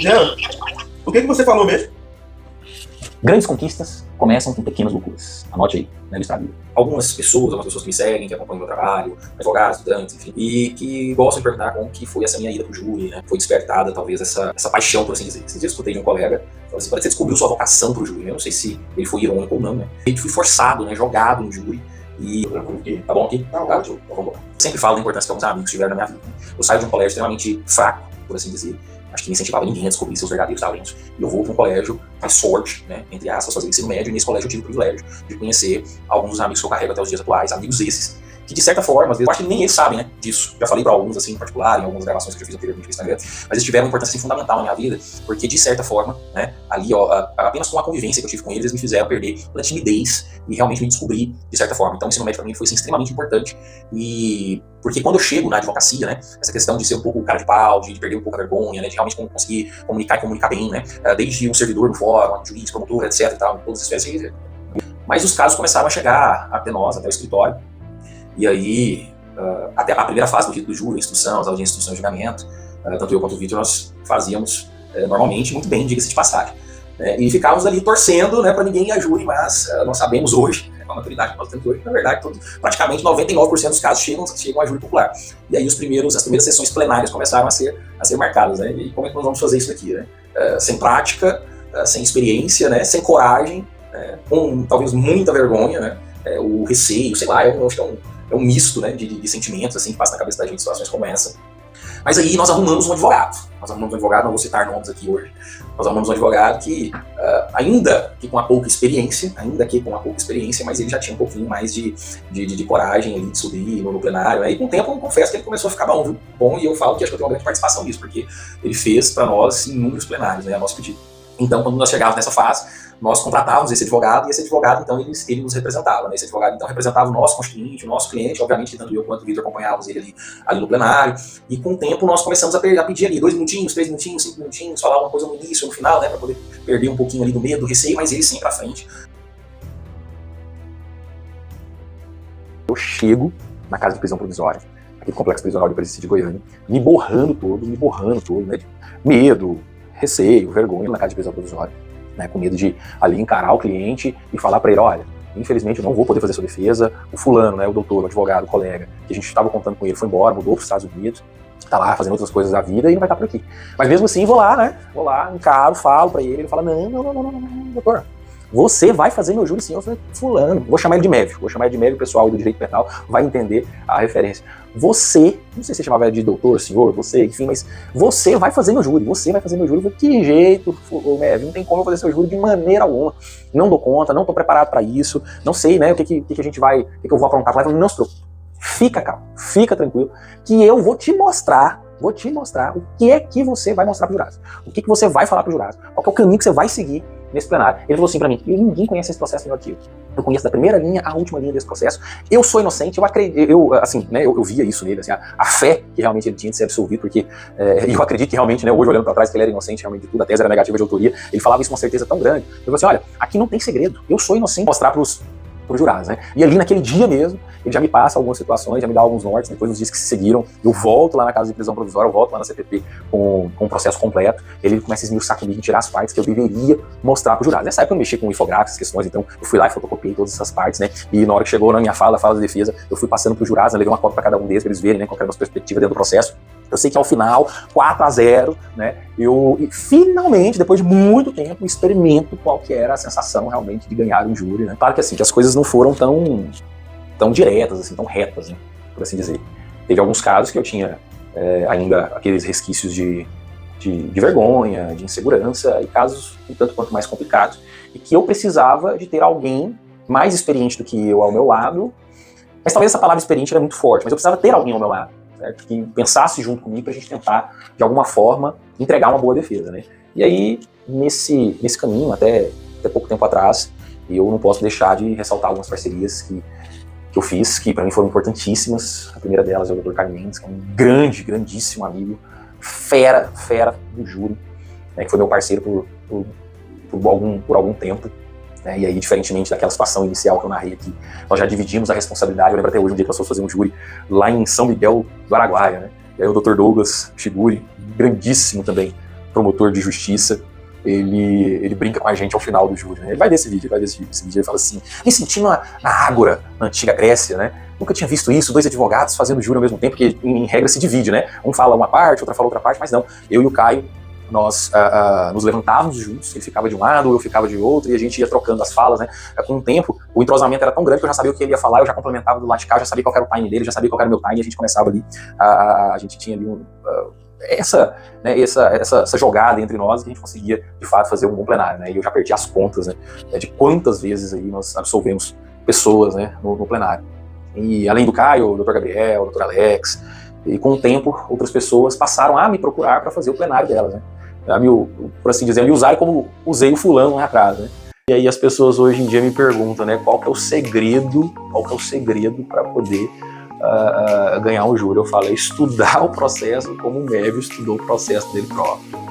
Jean, o que você falou mesmo? Grandes conquistas começam com pequenas loucuras. Anote aí, né, no Instagram. Algumas pessoas que me seguem, que acompanham o meu trabalho, advogados, estudantes, enfim, e que gostam de perguntar como que foi essa minha ida pro júri, né? Foi despertada, talvez, essa paixão, por assim dizer. Esses dias eu escutei de um colega, falou assim, parece que você descobriu sua vocação pro júri. Eu não sei se ele foi irônico ou não, né? Eu fui forçado, né, jogado no júri. E tá bom aqui? Tá ótimo. Então vamos lá. Sempre falo da importância que alguns amigos tiveram na minha vida. Eu saio de um colégio extremamente fraco, por assim dizer. Acho que não incentivava ninguém a descobrir seus verdadeiros talentos. E eu vou para um colégio, faz sorte, né, entre aspas, fazer ensino médio, e nesse colégio eu tive o privilégio de conhecer alguns dos amigos que eu carrego até os dias atuais, amigos esses, que de certa forma, às vezes, eu acho que nem eles sabem, né, disso. Já falei para alguns, assim, em particular, em algumas gravações que eu já fiz anteriormente no Instagram, mas eles tiveram uma importância assim, fundamental na minha vida, porque de certa forma, né, ali, ó, apenas com a convivência que eu tive com eles, eles me fizeram perder a timidez e realmente me descobrir de certa forma. Então o ensino médio para mim foi assim, extremamente importante. E porque quando eu chego na advocacia, né, essa questão de ser um pouco cara de pau, de perder um pouco a vergonha, né, de realmente conseguir comunicar e comunicar bem, né, desde um servidor no fórum, juiz, promotor, etc e tal, todas as espécies. Mas os casos começaram a chegar até nós, até o escritório. E aí, até a primeira fase do rito do júri, a instrução, as audiências de instrução e julgamento, tanto eu quanto o Vitor, nós fazíamos normalmente muito bem, diga-se de passagem. E ficávamos ali torcendo, né, para ninguém ir a júri, mas nós sabemos hoje, com a maturidade que nós temos hoje, que na verdade praticamente 99% dos casos chegam a júri popular. E aí as primeiras sessões plenárias começaram a ser marcadas, né? E como é que nós vamos fazer isso aqui, né? Sem prática, sem experiência, né? Sem coragem, com talvez muita vergonha, né? O receio, sei lá, eu acho que é um misto, né, de sentimentos assim, que passa na cabeça da gente em situações como essa. Mas aí nós arrumamos um advogado. Não vou citar nomes aqui hoje. Nós arrumamos um advogado que, ainda que com uma pouca experiência, mas ele já tinha um pouquinho mais de coragem ali, de subir no plenário. Né? E com o tempo, eu confesso que ele começou a ficar bom, viu? Bom, e eu falo que acho que eu tenho uma grande participação nisso, porque ele fez para nós inúmeros plenários, né, a nosso pedido. Então, quando nós chegávamos nessa fase, nós contratávamos esse advogado, e esse advogado, então, ele nos representava. Né? Esse advogado, então, representava o nosso constituinte, o nosso cliente, obviamente, tanto eu quanto o Vitor acompanhávamos ele ali no plenário, e com o tempo nós começamos a pedir ali 2 minutinhos, 3 minutinhos, 5 minutinhos, falar uma coisa no início, no final, né, para poder perder um pouquinho ali do medo, do receio, mas ele sempre à frente. Eu chego na casa de prisão provisória, aquele complexo prisional de Presídio de Goiânia, me borrando todo, né, de medo, receio, vergonha na casa de prisão provisória. Né, com medo de ali encarar o cliente e falar para ele, olha, infelizmente eu não vou poder fazer sua defesa, o fulano, né, o doutor, o advogado, o colega, que a gente estava contando com ele, foi embora, mudou para os Estados Unidos, tá lá fazendo outras coisas da vida e não vai estar por aqui. Mas mesmo assim, vou lá, encaro, falo para ele fala, não, doutor, você vai fazer meu júri sim, eu falei, fulano, vou chamar ele de Mévio, o pessoal do direito penal vai entender a referência. Você, não sei se você chamava ele de doutor, senhor, você, enfim, mas você vai fazer meu júri. Eu falei, que jeito, Mévio, não tem como eu fazer seu júri de maneira alguma. Não dou conta, não tô preparado para isso, não sei, né, o que a gente vai, o que eu vou aprontar. Não se preocupe, fica calmo, fica tranquilo, que eu vou te mostrar o que é que você vai mostrar pro jurado, o que você vai falar pro jurado, qual que é o caminho que você vai seguir nesse plenário. Ele falou assim pra mim, ninguém conhece esse processo melhor que eu. Eu conheço da primeira linha à última linha desse processo. Eu sou inocente, eu acredito, eu via isso nele, assim, a fé que realmente ele tinha de ser absolvido, porque eu acredito que realmente, né, hoje olhando pra trás, que ele era inocente realmente de tudo, a tese era negativa de autoria, ele falava isso com uma certeza tão grande. Ele falou assim, olha, aqui não tem segredo, eu sou inocente, mostrar pros jurados, né? E ali naquele dia mesmo, ele já me passa algumas situações, já me dá alguns nortes, depois nos dias que se seguiram, eu volto lá na casa de prisão provisória, eu volto lá na CPP com o processo completo, ele começa a esmiuçar comigo e tirar as partes que eu deveria mostrar para o jurado. Nessa época eu mexi com infográficos, questões, então eu fui lá e fotocopiei todas essas partes, né? E na hora que chegou na minha fala da defesa, eu fui passando para os jurados, né? Levei uma cópia para cada um deles, para eles verem, né, qual era a nossa perspectiva dentro do processo. Eu sei que ao final, 4-0, né, eu finalmente, depois de muito tempo, experimento qual que era a sensação realmente de ganhar um júri, né. Claro que assim, que as coisas não foram tão diretas, assim, tão retas, né, por assim dizer. Teve alguns casos que eu tinha ainda aqueles resquícios de vergonha, de insegurança, e casos um tanto quanto mais complicados, e que eu precisava de ter alguém mais experiente do que eu ao meu lado, mas talvez essa palavra experiente era muito forte, mas eu precisava ter alguém ao meu lado, certo? Que pensasse junto comigo pra gente tentar, de alguma forma, entregar uma boa defesa, né? E aí, nesse caminho, até pouco tempo atrás, eu não posso deixar de ressaltar algumas parcerias que eu fiz, que para mim foram importantíssimas. A primeira delas é o Dr. Caio Mendes, que é um grandíssimo amigo, fera do júri, né, que foi meu parceiro por algum tempo. Né, e aí, diferentemente daquela situação inicial que eu narrei aqui, nós já dividimos a responsabilidade. Eu lembro até hoje, um dia que nós fomos fazer um júri lá em São Miguel do Araguaia, né? E aí o Dr. Douglas Shiguri, grandíssimo também promotor de justiça, ele brinca com a gente ao final do júri, né? Ele vai ver esse vídeo, esse vídeo ele fala assim: me senti na Ágora, na antiga Grécia, né? Nunca tinha visto isso, 2 advogados fazendo júri ao mesmo tempo, porque em regra se divide, né? Um fala uma parte, outra fala outra parte, mas não. Eu e o Caio, nós nos levantávamos juntos, ele ficava de um lado, eu ficava de outro, e a gente ia trocando as falas, né? Com o tempo, o entrosamento era tão grande que eu já sabia o que ele ia falar, eu já complementava do lado de cá, já sabia qual era o time dele, já sabia qual era o meu time, e a gente começava ali, a gente tinha ali essa jogada entre nós, que a gente conseguia, de fato, fazer um bom plenário, né? E eu já perdi as contas, né, de quantas vezes aí nós absolvemos pessoas, né, no plenário. E além do Caio, o Dr. Gabriel, o Dr. Alex, e com o tempo, outras pessoas passaram a me procurar para fazer o plenário delas, né? Por assim dizer, me usarem como usei o fulano lá atrás, né? E aí as pessoas hoje em dia me perguntam, né, qual que é o segredo para poder ganhar um júri. Eu falo, é estudar o processo como o Mévio estudou o processo dele próprio.